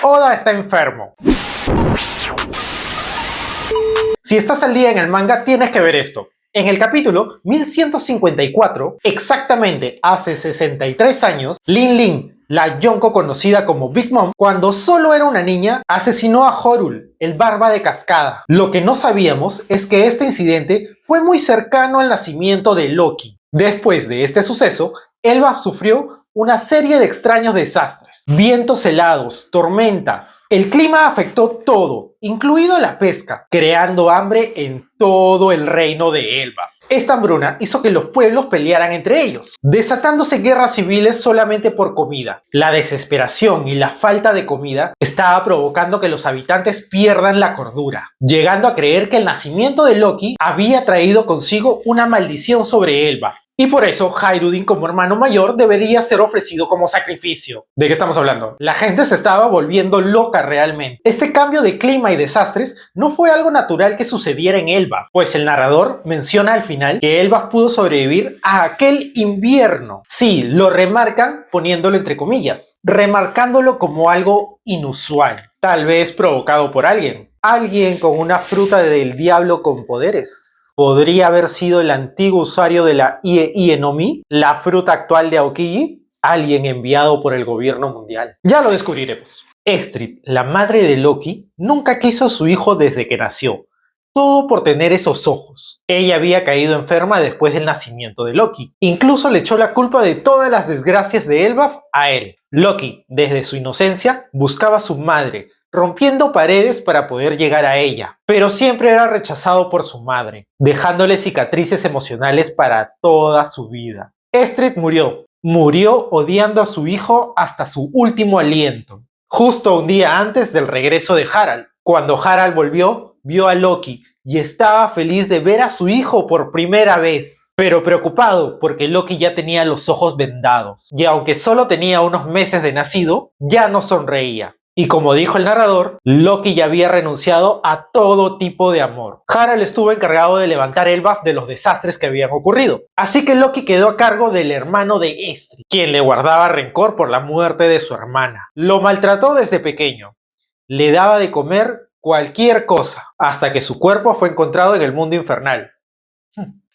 Oda está enfermo. Si estás al día en el manga, tienes que ver esto. En el capítulo 1154, exactamente hace 63 años, Lin Lin, la Yonko conocida como Big Mom, cuando solo era una niña, asesinó a Horul, el barba de cascada. Lo que no sabíamos es que este incidente fue muy cercano al nacimiento de Loki. Después de este suceso, Elba sufrió una serie de extraños desastres. Vientos helados, tormentas. El clima afectó todo, incluido la pesca, creando hambre en todo el reino de Elba. Esta hambruna hizo que los pueblos pelearan entre ellos, desatándose guerras civiles solamente por comida. La desesperación y la falta de comida estaba provocando que los habitantes pierdan la cordura, llegando a creer que el nacimiento de Loki había traído consigo una maldición sobre Elba. Y por eso Hyrule como hermano mayor debería ser ofrecido como sacrificio. ¿De qué estamos hablando? La gente se estaba volviendo loca realmente. Este cambio de clima y desastres no fue algo natural que sucediera en Elbaf, pues el narrador menciona al final que Elbaf pudo sobrevivir a aquel invierno. Sí, lo remarcan poniéndolo entre comillas, remarcándolo como algo inusual, tal vez provocado por alguien. Alguien con una fruta del diablo con poderes. ¿Podría haber sido el antiguo usuario de la Ie no Mi, la fruta actual de Aokiji? Alguien enviado por el gobierno mundial. Ya lo descubriremos. Estrid, la madre de Loki, nunca quiso a su hijo desde que nació. Todo por tener esos ojos. Ella había caído enferma después del nacimiento de Loki. Incluso le echó la culpa de todas las desgracias de Elbaf a él. Loki, desde su inocencia, buscaba a su madre, rompiendo paredes para poder llegar a ella, pero siempre era rechazado por su madre, dejándole cicatrices emocionales para toda su vida. Estrid murió odiando a su hijo hasta su último aliento, justo un día antes del regreso de Harald. Cuando Harald volvió, vio a Loki y estaba feliz de ver a su hijo por primera vez, pero preocupado porque Loki ya tenía los ojos vendados, y aunque solo tenía unos meses de nacido, ya no sonreía. Y como dijo el narrador, Loki ya había renunciado a todo tipo de amor. Harald estuvo encargado de levantar Elbaf de los desastres que habían ocurrido. Así que Loki quedó a cargo del hermano de Estrid, quien le guardaba rencor por la muerte de su hermana. Lo maltrató desde pequeño. Le daba de comer cualquier cosa, hasta que su cuerpo fue encontrado en el mundo infernal.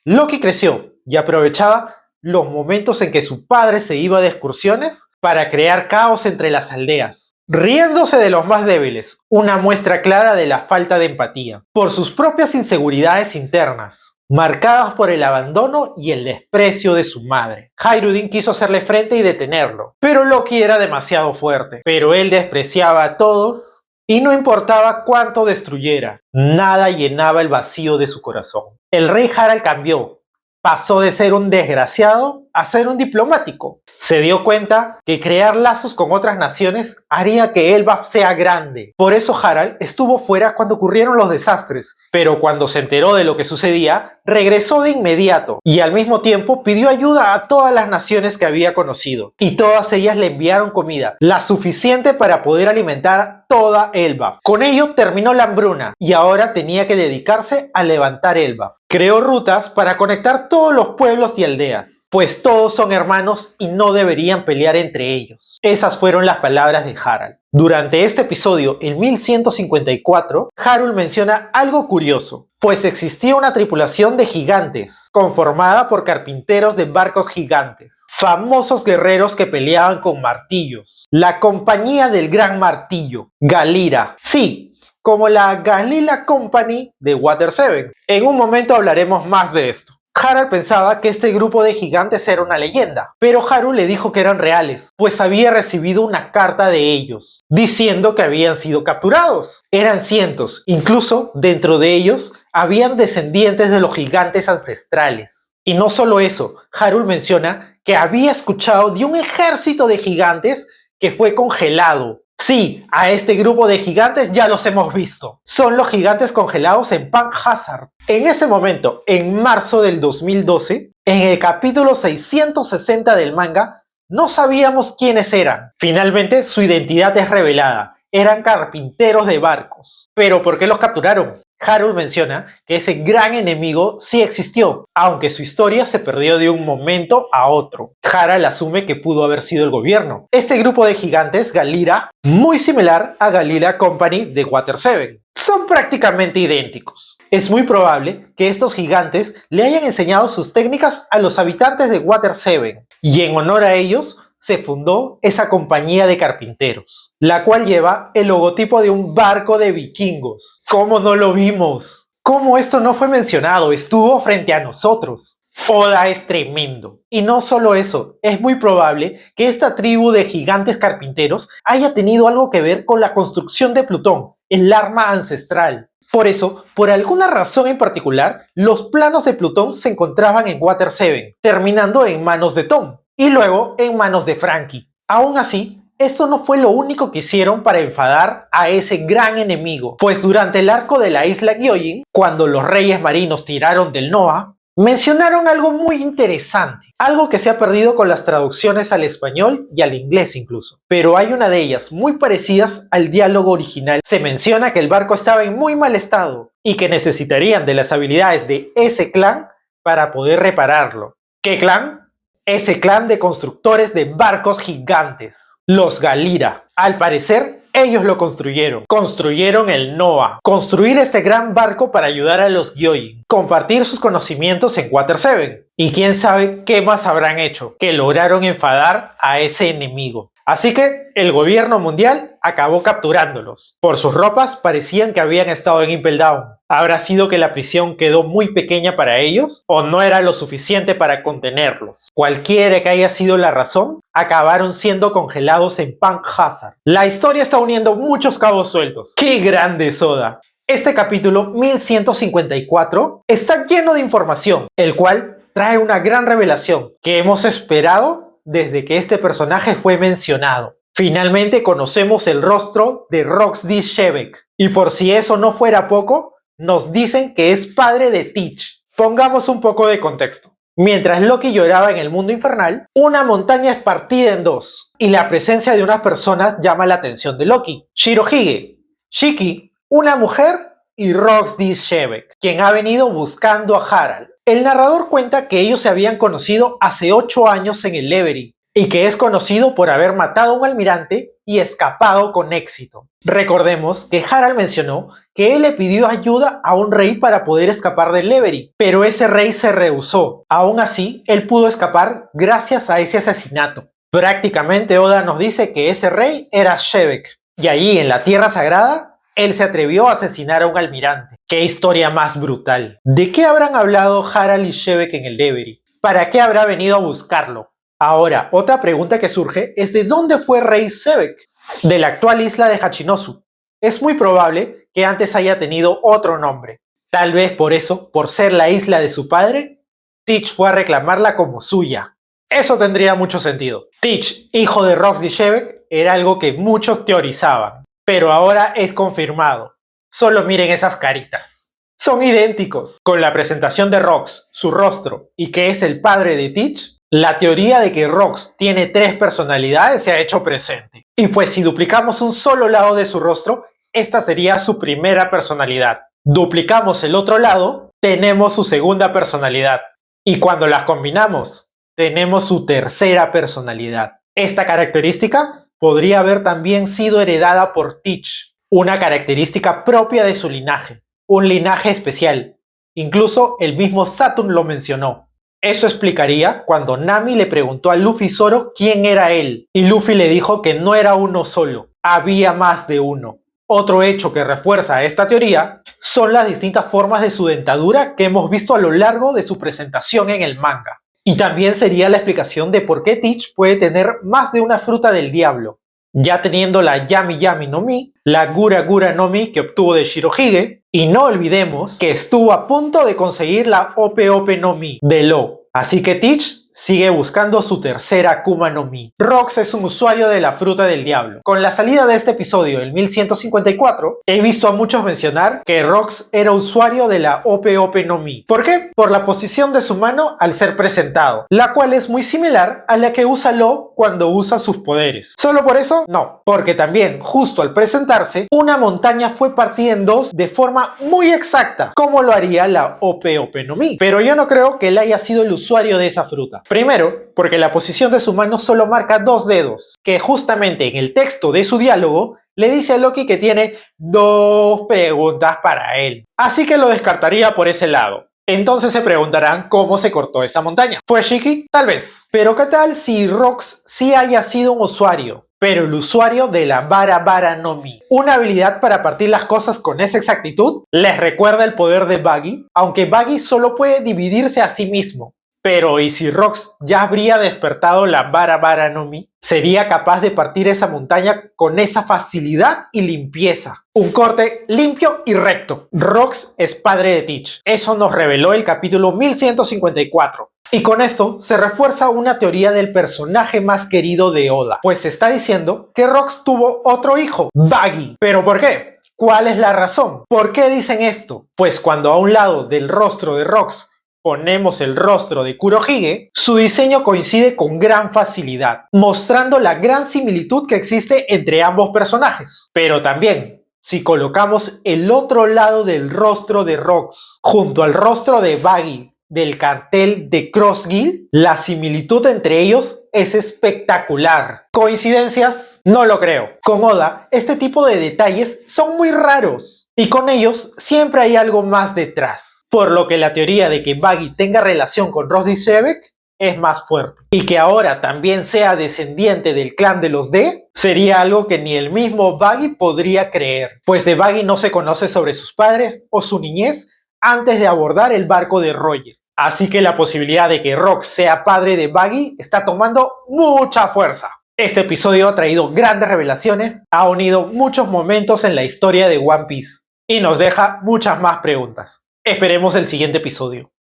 Loki creció y aprovechaba los momentos en que su padre se iba de excursiones para crear caos entre las aldeas, riéndose de los más débiles, una muestra clara de la falta de empatía, por sus propias inseguridades internas, marcadas por el abandono y el desprecio de su madre. Hyrule quiso hacerle frente y detenerlo, pero Loki era demasiado fuerte, pero él despreciaba a todos y no importaba cuánto destruyera, nada llenaba el vacío de su corazón. El rey Harald cambió. Pasó de ser un desgraciado a ser un diplomático. Se dio cuenta que crear lazos con otras naciones haría que Elbaf sea grande. Por eso Harald estuvo fuera cuando ocurrieron los desastres, pero cuando se enteró de lo que sucedía, regresó de inmediato y al mismo tiempo pidió ayuda a todas las naciones que había conocido. Y todas ellas le enviaron comida, la suficiente para poder alimentar toda Elbaf. Con ello terminó la hambruna y ahora tenía que dedicarse a levantar Elbaf. Creó rutas para conectar todos los pueblos y aldeas, pues todos son hermanos y no deberían pelear entre ellos. Esas fueron las palabras de Harald. Durante este episodio, en 1154, Hyrule menciona algo curioso, pues existía una tripulación de gigantes, conformada por carpinteros de barcos gigantes, famosos guerreros que peleaban con martillos. La compañía del gran martillo, Galira. Sí, como la Galila Company de Water 7. En un momento hablaremos más de esto. Harald pensaba que este grupo de gigantes era una leyenda, pero Haru le dijo que eran reales, pues había recibido una carta de ellos, diciendo que habían sido capturados. Eran cientos, incluso dentro de ellos habían descendientes de los gigantes ancestrales. Y no solo eso, Haru menciona que había escuchado de un ejército de gigantes que fue congelado. Sí, a este grupo de gigantes ya los hemos visto. Son los gigantes congelados en Punk Hazard. En ese momento, en marzo del 2012, en el capítulo 660 del manga, no sabíamos quiénes eran. Finalmente, su identidad es revelada. Eran carpinteros de barcos. ¿Pero por qué los capturaron? Harold menciona que ese gran enemigo sí existió, aunque su historia se perdió de un momento a otro. Harald asume que pudo haber sido el gobierno. Este grupo de gigantes, Galira, muy similar a Galira Company de Water 7. Son prácticamente idénticos. Es muy probable que estos gigantes le hayan enseñado sus técnicas a los habitantes de Water 7, y en honor a ellos se fundó esa compañía de carpinteros, la cual lleva el logotipo de un barco de vikingos. ¿Cómo no lo vimos? ¿Cómo esto no fue mencionado? Estuvo frente a nosotros. Oda es tremendo. Y no solo eso, es muy probable que esta tribu de gigantes carpinteros haya tenido algo que ver con la construcción de Plutón, el arma ancestral. Por eso, por alguna razón en particular, los planos de Plutón se encontraban en Water 7, terminando en manos de Tom, y luego en manos de Franky. Aún así, esto no fue lo único que hicieron para enfadar a ese gran enemigo, pues durante el arco de la isla Gyojin, cuando los reyes marinos tiraron del Noah, mencionaron algo muy interesante, algo que se ha perdido con las traducciones al español y al inglés incluso, pero hay una de ellas muy parecidas al diálogo original. Se menciona que el barco estaba en muy mal estado y que necesitarían de las habilidades de ese clan para poder repararlo. ¿Qué clan? Ese clan de constructores de barcos gigantes, los Galira. Al parecer, ellos lo construyeron. Construyeron el Noah. Construir este gran barco para ayudar a los Gyojin. Compartir sus conocimientos en Water 7. Y quién sabe qué más habrán hecho, que lograron enfadar a ese enemigo. Así que el gobierno mundial acabó capturándolos. Por sus ropas parecían que habían estado en Impel Down. ¿Habrá sido que la prisión quedó muy pequeña para ellos? ¿O no era lo suficiente para contenerlos? Cualquiera que haya sido la razón, acabaron siendo congelados en Punk Hazard. La historia está uniendo muchos cabos sueltos. ¡Qué grande es Oda! Este capítulo 1154 está lleno de información, el cual trae una gran revelación que hemos esperado desde que este personaje fue mencionado. Finalmente conocemos el rostro de Rox D. Shebeck, y por si eso no fuera poco, nos dicen que es padre de Teach. Pongamos un poco de contexto. Mientras Loki lloraba en el mundo infernal, una montaña es partida en dos, y la presencia de unas personas llama la atención de Loki. Shirohige, Shiki, una mujer, y Rox D. Shebeck, quien ha venido buscando a Harald. El narrador cuenta que ellos se habían conocido hace 8 años en el Every, y que es conocido por haber matado a un almirante y escapado con éxito. Recordemos que Harald mencionó que él le pidió ayuda a un rey para poder escapar del Every, pero ese rey se rehusó. Aún así, él pudo escapar gracias a ese asesinato. Prácticamente Oda nos dice que ese rey era Shebeck, y allí en la Tierra Sagrada, él se atrevió a asesinar a un almirante. ¡Qué historia más brutal! ¿De qué habrán hablado Harald y Shebeck en el Every? ¿Para qué habrá venido a buscarlo? Ahora, otra pregunta que surge es ¿de dónde fue Rey Shebeck? De la actual isla de Hachinosu. Es muy probable que antes haya tenido otro nombre. Tal vez por eso, por ser la isla de su padre, Teach fue a reclamarla como suya. Eso tendría mucho sentido. Teach, hijo de Rox D. Shebeck, era algo que muchos teorizaban. Pero ahora es confirmado. Solo miren esas caritas. Son idénticos. Con la presentación de Rox, su rostro y que es el padre de Teach, la teoría de que Rox tiene 3 personalidades se ha hecho presente. Y pues si duplicamos un solo lado de su rostro, esta sería su primera personalidad. Duplicamos el otro lado, tenemos su segunda personalidad. Y cuando las combinamos, tenemos su tercera personalidad. Esta característica podría haber también sido heredada por Teach, una característica propia de su linaje, un linaje especial. Incluso el mismo Saturn lo mencionó. Eso explicaría cuando Nami le preguntó a Luffy Zoro quién era él, y Luffy le dijo que no era uno solo, había más de uno. Otro hecho que refuerza esta teoría son las distintas formas de su dentadura que hemos visto a lo largo de su presentación en el manga. Y también sería la explicación de por qué Teach puede tener más de una fruta del diablo, ya teniendo la Yami Yami no Mi, la Gura Gura no Mi que obtuvo de Shirohige, y no olvidemos que estuvo a punto de conseguir la Ope Ope no Mi de Law. Así que Teach sigue buscando su tercera Akuma no Mi. Rox es un usuario de la fruta del diablo. Con la salida de este episodio, el 1154, he visto a muchos mencionar que Rox era usuario de la Ope Ope no Mi. ¿Por qué? Por la posición de su mano al ser presentado, la cual es muy similar a la que usa Law cuando usa sus poderes. ¿Solo por eso? No, porque también, justo al presentarse, una montaña fue partida en dos de forma muy exacta, como lo haría la Ope Ope no Mi. Pero yo no creo que él haya sido el usuario de esa fruta. Primero, porque la posición de su mano solo marca 2 dedos, que justamente en el texto de su diálogo le dice a Loki que tiene 2 preguntas para él. Así que lo descartaría por ese lado. Entonces se preguntarán cómo se cortó esa montaña. ¿Fue Shiki? Tal vez. Pero ¿qué tal si Rox sí haya sido un usuario? Pero el usuario de la Bara Bara no Mi, una habilidad para partir las cosas con esa exactitud, les recuerda el poder de Buggy, aunque Buggy solo puede dividirse a sí mismo. Pero ¿y si Rox ya habría despertado la Bara Bara no Mi? ¿Sería capaz de partir esa montaña con esa facilidad y limpieza? Un corte limpio y recto. Rox es padre de Teach. Eso nos reveló el capítulo 1154. Y con esto se refuerza una teoría del personaje más querido de Oda, pues se está diciendo que Rox tuvo otro hijo, Buggy. ¿Pero por qué? ¿Cuál es la razón? ¿Por qué dicen esto? Pues cuando a un lado del rostro de Rox ponemos el rostro de Kurohige, su diseño coincide con gran facilidad, mostrando la gran similitud que existe entre ambos personajes. Pero también, si colocamos el otro lado del rostro de Rox junto al rostro de Buggy del cartel de Cross Guild, la similitud entre ellos es espectacular. ¿Coincidencias? No lo creo. Con Oda, este tipo de detalles son muy raros y con ellos siempre hay algo más detrás, por lo que la teoría de que Buggy tenga relación con Rosdy Shebek es más fuerte. Y que ahora también sea descendiente del clan de los D sería algo que ni el mismo Buggy podría creer, pues de Buggy no se conoce sobre sus padres o su niñez antes de abordar el barco de Roger. Así que la posibilidad de que Rox sea padre de Buggy está tomando mucha fuerza. Este episodio ha traído grandes revelaciones, ha unido muchos momentos en la historia de One Piece y nos deja muchas más preguntas. Esperemos el siguiente episodio.